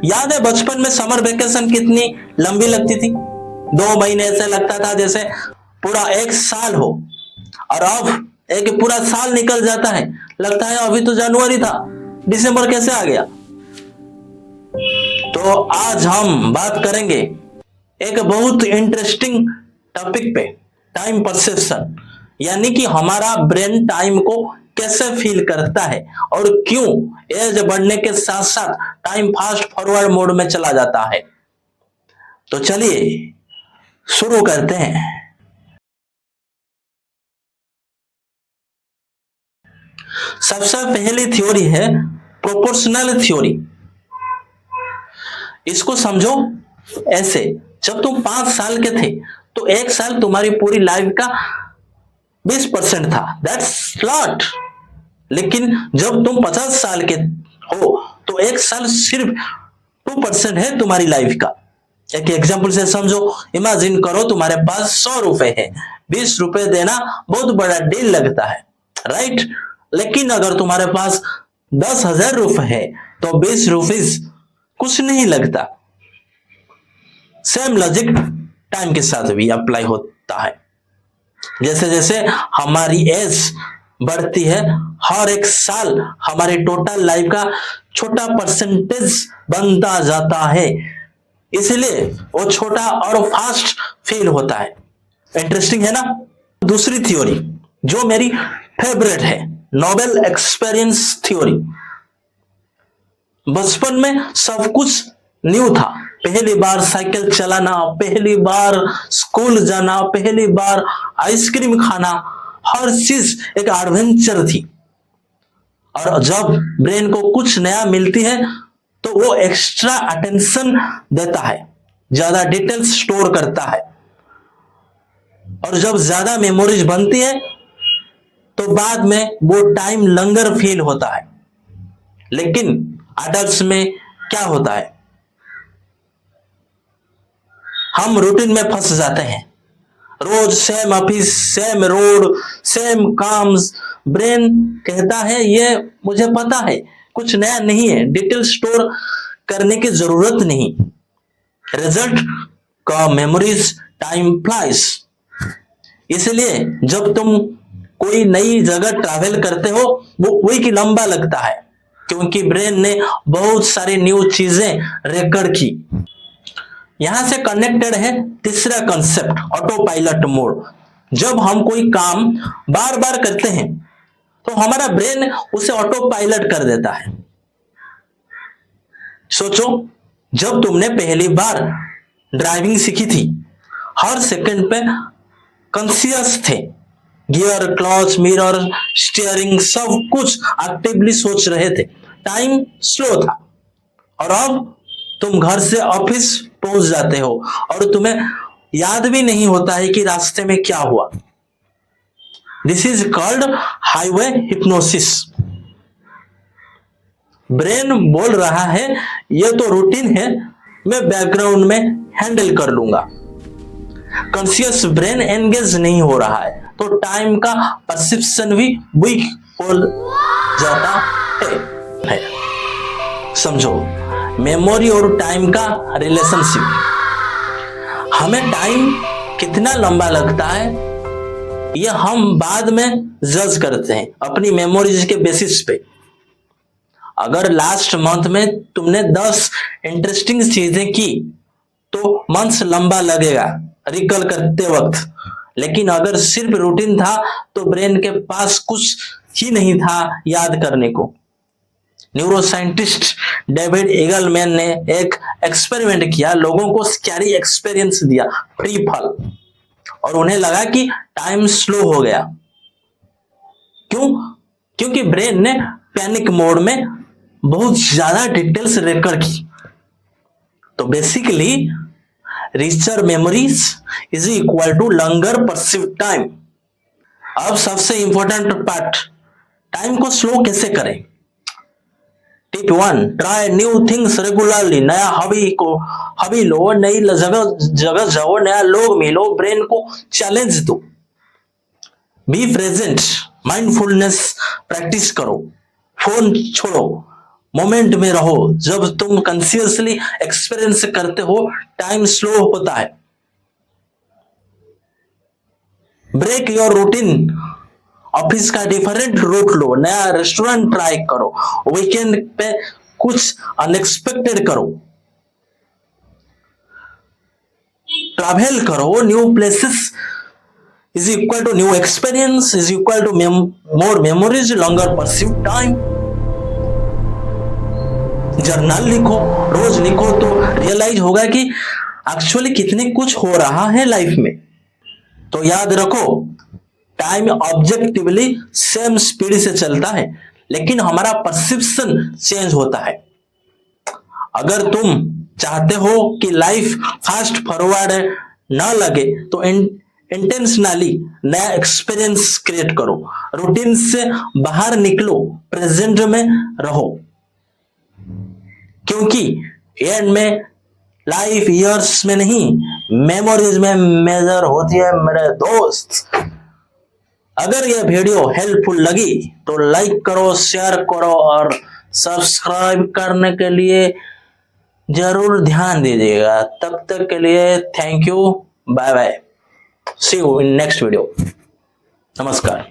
याद है बचपन में समर वेकेशन कितनी लंबी लगती थी? 2 महीने ऐसा लगता था जैसे पूरा एक साल हो। और अब एक पूरा साल निकल जाता है, लगता है अभी तो जनवरी था, दिसंबर कैसे आ गया। तो आज हम बात करेंगे एक बहुत इंटरेस्टिंग टॉपिक पे, टाइम परसेप्शन, यानी कि हमारा ब्रेन टाइम को कैसे फील करता है और क्यों एज बढ़ने के साथ साथ टाइम फास्ट फॉरवर्ड मोड में चला जाता है। तो चलिए शुरू करते हैं। सबसे पहली थ्योरी है प्रोपोर्शनल थ्योरी। इसको समझो ऐसे, जब तुम 5 साल के थे तो एक साल तुम्हारी पूरी लाइफ का 20% था, दैट्स लॉट। लेकिन जब तुम 50 साल के हो तो एक साल सिर्फ 2% है तुम्हारी लाइफ का। एक एग्जांपल से समझो, इमेजिन करो तुम्हारे पास 100 रुपए है, 20 रुपए देना बहुत बड़ा डील लगता है, राइट? लेकिन अगर तुम्हारे पास 10,000 रुपए है तो 20 रुपीज कुछ नहीं लगता। सेम लॉजिक टाइम के साथ भी अप्लाई होता है। जैसे जैसे हमारी एज बढ़ती है, हर एक साल हमारी टोटल लाइफ का छोटा परसेंटेज बनता जाता है, इसलिए वो छोटा और फास्ट फील होता है। इंटरेस्टिंग है ना? दूसरी थ्योरी जो मेरी फेवरेट है, नोबेल एक्सपीरियंस थ्योरी। बचपन में सब कुछ न्यू था, पहली बार साइकिल चलाना, पहली बार स्कूल जाना, पहली बार आइसक्रीम खाना, हर चीज एक एडवेंचर थी। और जब ब्रेन को कुछ नया मिलती है तो वो एक्स्ट्रा अटेंशन देता है, ज्यादा डिटेल्स स्टोर करता है, और जब ज्यादा मेमोरीज बनती है तो बाद में वो टाइम लंगर फील होता है। लेकिन एडल्ट्स में क्या होता है, हम रूटीन में फंस जाते हैं, रोज same office, same road, same काम्स। ब्रेन कहता है ये मुझे पता है, कुछ नया नहीं है, डिटेल स्टोर करने की जरूरत नहीं। रिजल्ट का मेमोरीज टाइम फ्लाइज। इसलिए जब तुम कोई नई जगह ट्रैवल करते हो वो वीक लंबा लगता है, क्योंकि ब्रेन ने बहुत सारी न्यू चीजें रिकॉर्ड की। यहां से कनेक्टेड है तीसरा कंसेप्ट, ऑटो पायलट मोड। जब हम कोई काम बार बार करते हैं तो हमारा ब्रेन उसे ऑटो पायलट कर देता है। सोचो, जब तुमने पहली बार ड्राइविंग सीखी थी, हर सेकंड पे कॉन्शियस थे, गियर, क्लच, मिरर, स्टीयरिंग, सब कुछ एक्टिवली सोच रहे थे, टाइम स्लो था। और अब तुम घर से ऑफिस पहुंच जाते हो और तुम्हें याद भी नहीं होता है कि रास्ते में क्या हुआ। This is called highway hypnosis. Brain बोल रहा है ये तो रूटीन है, मैं बैकग्राउंड में हैंडल कर लूंगा। कॉन्शियस ब्रेन एंगेज नहीं हो रहा है, तो टाइम का परसेप्शन भी वीक हो जाता है। समझो मेमोरी और टाइम का रिलेशनशिप। हमें टाइम कितना लंबा लगता है ये हम बाद में जज करते हैं अपनी मेमोरीज के बेसिस पे। अगर लास्ट मंथ में तुमने 10 इंटरेस्टिंग चीजें की तो मंथ्स लंबा लगेगा रिकॉल करते वक्त। लेकिन अगर सिर्फ रूटीन था तो ब्रेन के पास कुछ ही नहीं था याद करने को। न्यूरोसाइंटिस्ट डेविड ईगलमैन ने एक एक्सपेरिमेंट किया, लोगों को स्कैरी एक्सपीरियंस दिया, फ्री फॉल, और उन्हें लगा कि टाइम स्लो हो गया। क्यों? क्योंकि ब्रेन ने पैनिक मोड में बहुत ज्यादा डिटेल्स रिकॉर्ड की। तो basically richer memories is equal to longer perceived time. अब सबसे इंपॉर्टेंट पार्ट, टाइम को स्लो कैसे करें। Tip 1, try new things regularly. नया हॉबी लो, नई जगह जाओ, नया लोग मिलो, ब्रेन को चैलेंज दो। बी प्रेजेंट, माइंडफुलनेस प्रैक्टिस करो, फोन छोड़ो, मोमेंट में रहो। जब तुम कंसियसली एक्सपीरियंस करते हो, टाइम स्लो होता है। Break your routine. ऑफिस का डिफरेंट रूट लो, नया रेस्टोरेंट ट्राई करो, वीकेंड पे कुछ अनएक्सपेक्टेड करो, ट्रैवल करो। New places is equal to new experience, is equal to more memories, longer pursuit time। Journal लिखो, रोज लिखो तो रियलाइज होगा कि एक्चुअली कितने कुछ हो रहा है लाइफ में। तो याद रखो, टाइम ऑब्जेक्टिवली सेम स्पीड से चलता है, लेकिन हमारा परसेप्शन चेंज होता है। अगर तुम चाहते हो कि लाइफ फास्ट फॉरवर्ड ना लगे तो इंटेंशनली नया एक्सपीरियंस क्रिएट करो, रूटीन से बाहर निकलो, प्रेजेंट में रहो, क्योंकि एंड में लाइफ ईयर्स में नहीं, मेमोरीज में मेजर होती है मेरे दोस्त। अगर यह वीडियो हेल्पफुल लगी तो लाइक करो, शेयर करो और सब्सक्राइब करने के लिए जरूर ध्यान दीजिएगा। तब तक के लिए thank you, bye bye, see you in next video. नमस्कार।